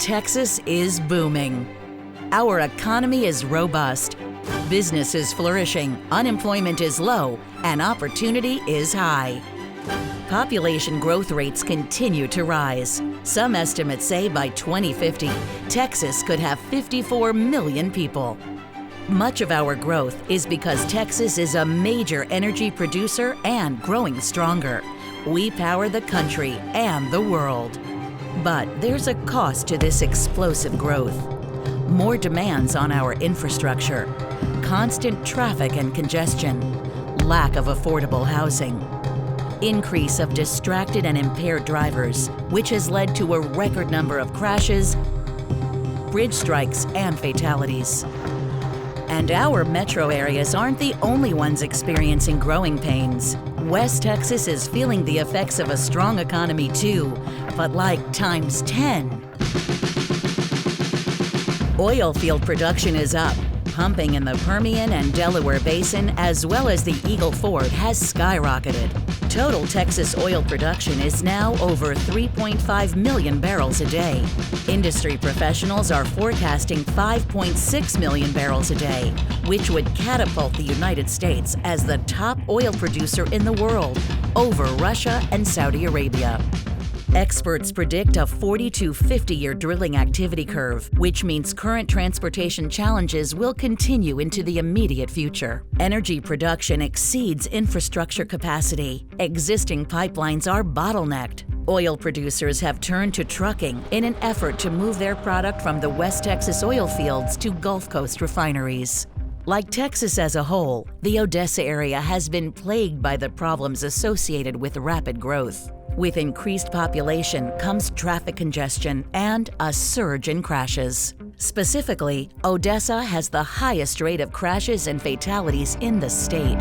Texas is booming. Our economy is robust. Business is flourishing, unemployment is low, and opportunity is high. Population growth rates continue to rise. Some estimates say by 2050, Texas could have 54 million people. Much of our growth is because Texas is a major energy producer and growing stronger. We power the country and the world. But there's a cost to this explosive growth. More demands on our infrastructure, constant traffic and congestion, lack of affordable housing, increase of distracted and impaired drivers, which has led to a record number of crashes, bridge strikes, and fatalities. And our metro areas aren't the only ones experiencing growing pains. West Texas is feeling the effects of a strong economy too, but like times 10. Oil field production is up. Pumping in the Permian and Delaware Basin, as well as the Eagle Ford, has skyrocketed. Total Texas oil production is now over 3.5 million barrels a day. Industry professionals are forecasting 5.6 million barrels a day, which would catapult the United States as the top oil producer in the world, over Russia and Saudi Arabia. Experts predict a 40 to 50-year drilling activity curve, which means current transportation challenges will continue into the immediate future. Energy production exceeds infrastructure capacity. Existing pipelines are bottlenecked. Oil producers have turned to trucking in an effort to move their product from the West Texas oil fields to Gulf Coast refineries. Like Texas as a whole, the Odessa area has been plagued by the problems associated with rapid growth. With increased population comes traffic congestion and a surge in crashes. Specifically, Odessa has the highest rate of crashes and fatalities in the state.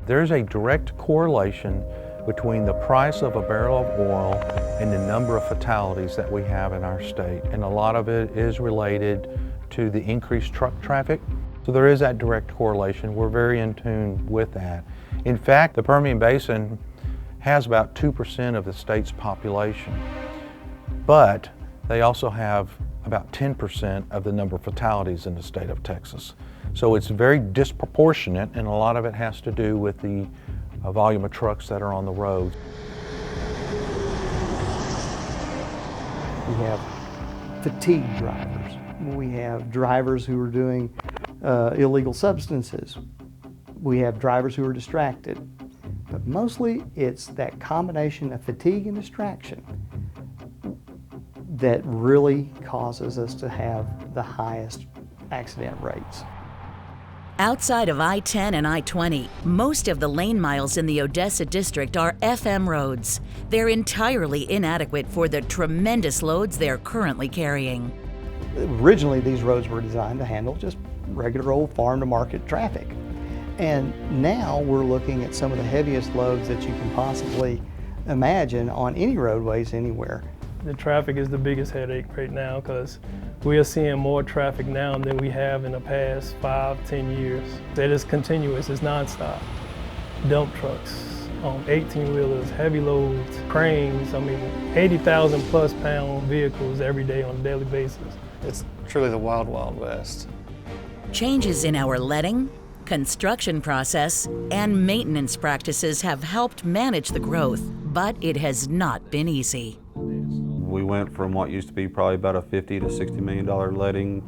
There's a direct correlation between the price of a barrel of oil and the number of fatalities that we have in our state. And a lot of it is related to the increased truck traffic. So there is that direct correlation. We're very in tune with that. In fact, the Permian Basin has about 2% of the state's population, but they also have about 10% of the number of fatalities in the state of Texas. So it's very disproportionate, and a lot of it has to do with the volume of trucks that are on the road. We have fatigue drivers. We have drivers who are doing illegal substances. We have drivers who are distracted. But mostly it's that combination of fatigue and distraction that really causes us to have the highest accident rates. Outside of I-10 and I-20, most of the lane miles in the Odessa district are FM roads. They're entirely inadequate for the tremendous loads they're currently carrying. Originally, these roads were designed to handle just regular old farm-to-market traffic. And now we're looking at some of the heaviest loads that you can possibly imagine on any roadways anywhere. The traffic is the biggest headache right now because we are seeing more traffic now than we have in the past 5-10 years. It is continuous, it's nonstop. Dump trucks, 18-wheelers, heavy loads, cranes, 80,000 plus pound vehicles every day on a daily basis. It's truly the wild, wild west. Changes in our letting, construction process, and maintenance practices have helped manage the growth, but it has not been easy. We went from what used to be probably about a $50 to $60 million letting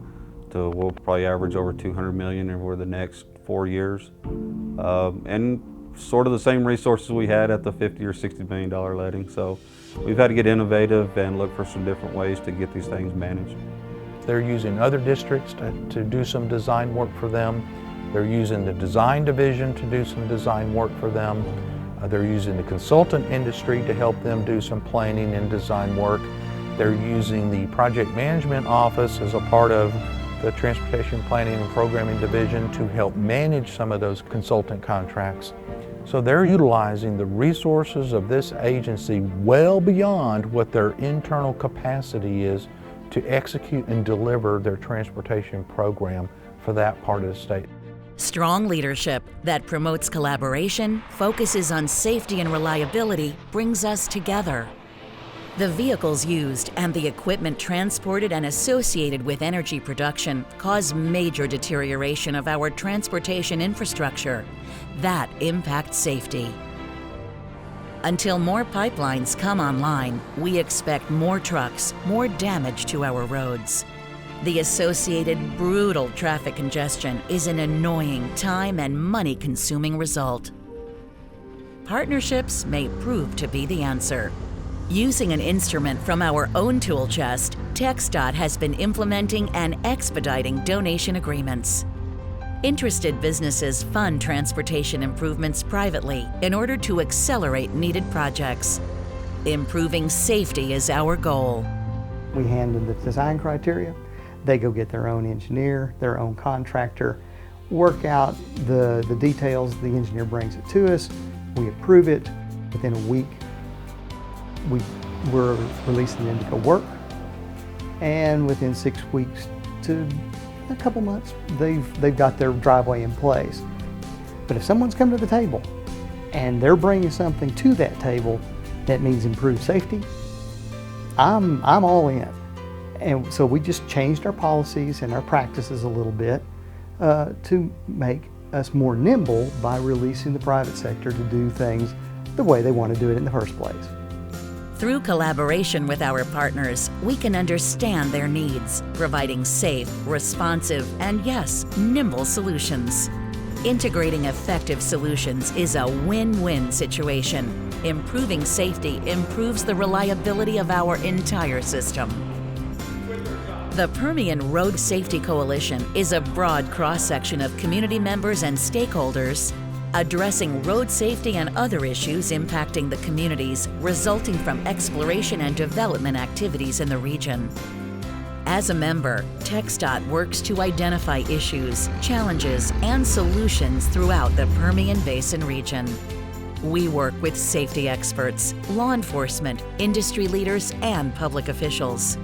to we'll probably average over $200 million over the next 4 years. And sort of the same resources we had at the $50 or $60 million letting. So we've had to get innovative and look for some different ways to get these things managed. They're using other districts to do some design work for them. They're using the design division to do some design work for them. They're using the consultant industry to help them do some planning and design work. They're using the project management office as a part of the Transportation Planning and Programming Division to help manage some of those consultant contracts. So they're utilizing the resources of this agency well beyond what their internal capacity is to execute and deliver their transportation program for that part of the state. Strong leadership that promotes collaboration, focuses on safety and reliability, brings us together. The vehicles used and the equipment transported and associated with energy production cause major deterioration of our transportation infrastructure. That impacts safety. Until more pipelines come online, we expect more trucks, more damage to our roads. The associated brutal traffic congestion is an annoying, time and money-consuming result. Partnerships may prove to be the answer. Using an instrument from our own tool chest, TxDOT has been implementing and expediting donation agreements. Interested businesses fund transportation improvements privately in order to accelerate needed projects. Improving safety is our goal. We hand them the design criteria. They go get their own engineer, their own contractor, work out the details. The engineer brings it to us. We approve it. Within a week, we're releasing them to go work. And within 6 weeks to a couple months, they've got their driveway in place. But if someone's come to the table and they're bringing something to that table that means improved safety, I'm all in. And so we just changed our policies and our practices a little bit to make us more nimble by releasing the private sector to do things the way they want to do it in the first place. Through collaboration with our partners, we can understand their needs, providing safe, responsive, and yes, nimble solutions. Integrating effective solutions is a win-win situation. Improving safety improves the reliability of our entire system. The Permian Road Safety Coalition is a broad cross-section of community members and stakeholders addressing road safety and other issues impacting the communities resulting from exploration and development activities in the region. As a member, TxDOT works to identify issues, challenges, and solutions throughout the Permian Basin region. We work with safety experts, law enforcement, industry leaders, and public officials.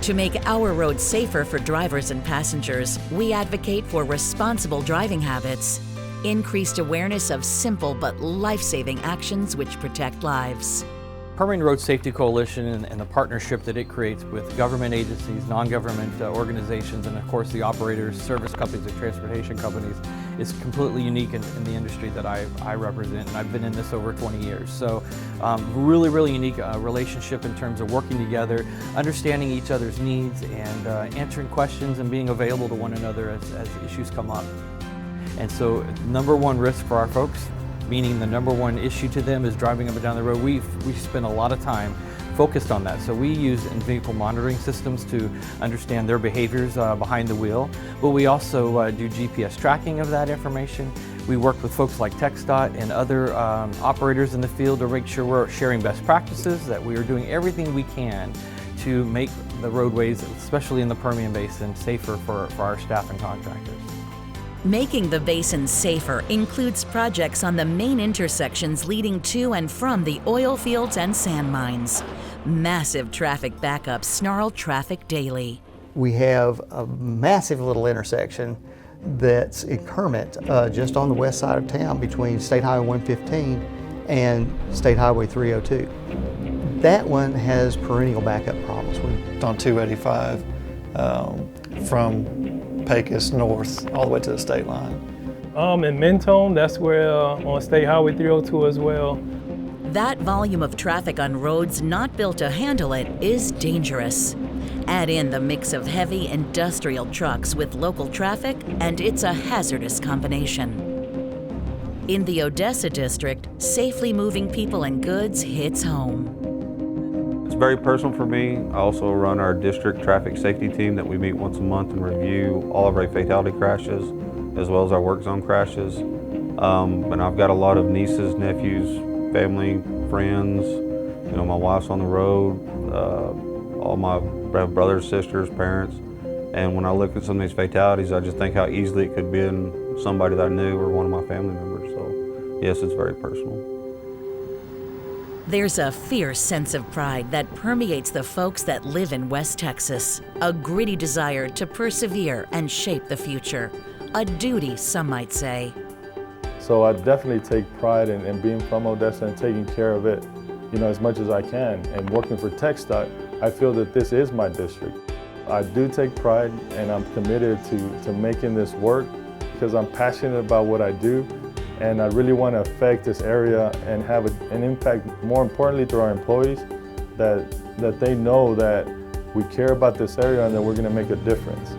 To make our roads safer for drivers and passengers, we advocate for responsible driving habits, increased awareness of simple but life-saving actions which protect lives. Permian Road Safety Coalition and the partnership that it creates with government agencies, non-government organizations, and of course the operators, service companies, and transportation companies is completely unique in the industry that I represent, and I've been in this over 20 years. So really unique relationship in terms of working together, understanding each other's needs, and answering questions and being available to one another as issues come up. And so number one risk for our folks, meaning the number one issue to them, is driving up and down the road. We spend a lot of time focused on that. So we use in-vehicle monitoring systems to understand their behaviors behind the wheel, but we also do GPS tracking of that information. We work with folks like TxDOT and other operators in the field to make sure we're sharing best practices, that we are doing everything we can to make the roadways, especially in the Permian Basin, safer for our staff and contractors. Making the basin safer includes projects on the main intersections leading to and from the oil fields and sand mines. Massive traffic backups snarl traffic daily. We have a massive little intersection that's in Kermit, just on the west side of town between State Highway 115 and State Highway 302. That one has perennial backup problems. On 285 from Pecos north all the way to the state line. In Mentone, that's where on State Highway 302 as well. That volume of traffic on roads not built to handle it is dangerous. Add in the mix of heavy industrial trucks with local traffic, and it's a hazardous combination. In the Odessa district, safely moving people and goods hits home. It's very personal for me. I also run our district traffic safety team that we meet once a month and review all of our fatality crashes as well as our work zone crashes. And I've got a lot of nieces, nephews, family, friends. You know, my wife's on the road, all my brothers, sisters, parents. And when I look at some of these fatalities, I just think how easily it could be in somebody that I knew or one of my family members. So yes, it's very personal. There's a fierce sense of pride that permeates the folks that live in West Texas, a gritty desire to persevere and shape the future, a duty, some might say. So I definitely take pride in being from Odessa and taking care of it. as much as I can. And working for TxDOT, I feel that this is my district. I do take pride and I'm committed to making this work because I'm passionate about what I do, and I really want to affect this area and have an impact, more importantly to our employees, that they know that we care about this area and that we're going to make a difference.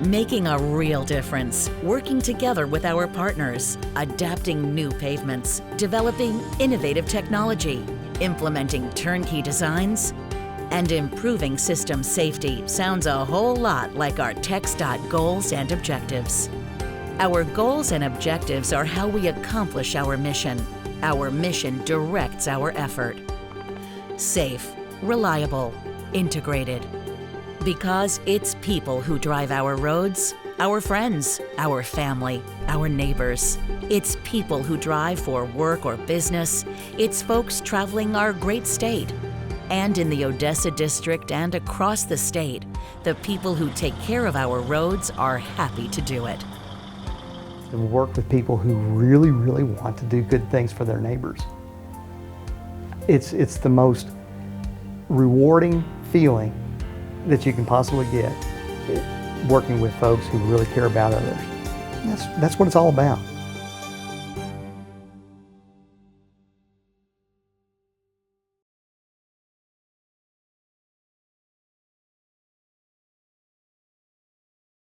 Making a real difference, working together with our partners, adapting new pavements, developing innovative technology, implementing turnkey designs, and improving system safety sounds a whole lot like our TxDOT goals and objectives. Our goals and objectives are how we accomplish our mission. Our mission directs our effort. Safe, reliable, integrated. Because it's people who drive our roads, our friends, our family, our neighbors. It's people who drive for work or business. It's folks traveling our great state. And in the Odessa district and across the state, the people who take care of our roads are happy to do it. To work with people who really, really want to do good things for their neighbors. It's the most rewarding feeling that you can possibly get working with folks who really care about others. That's what it's all about.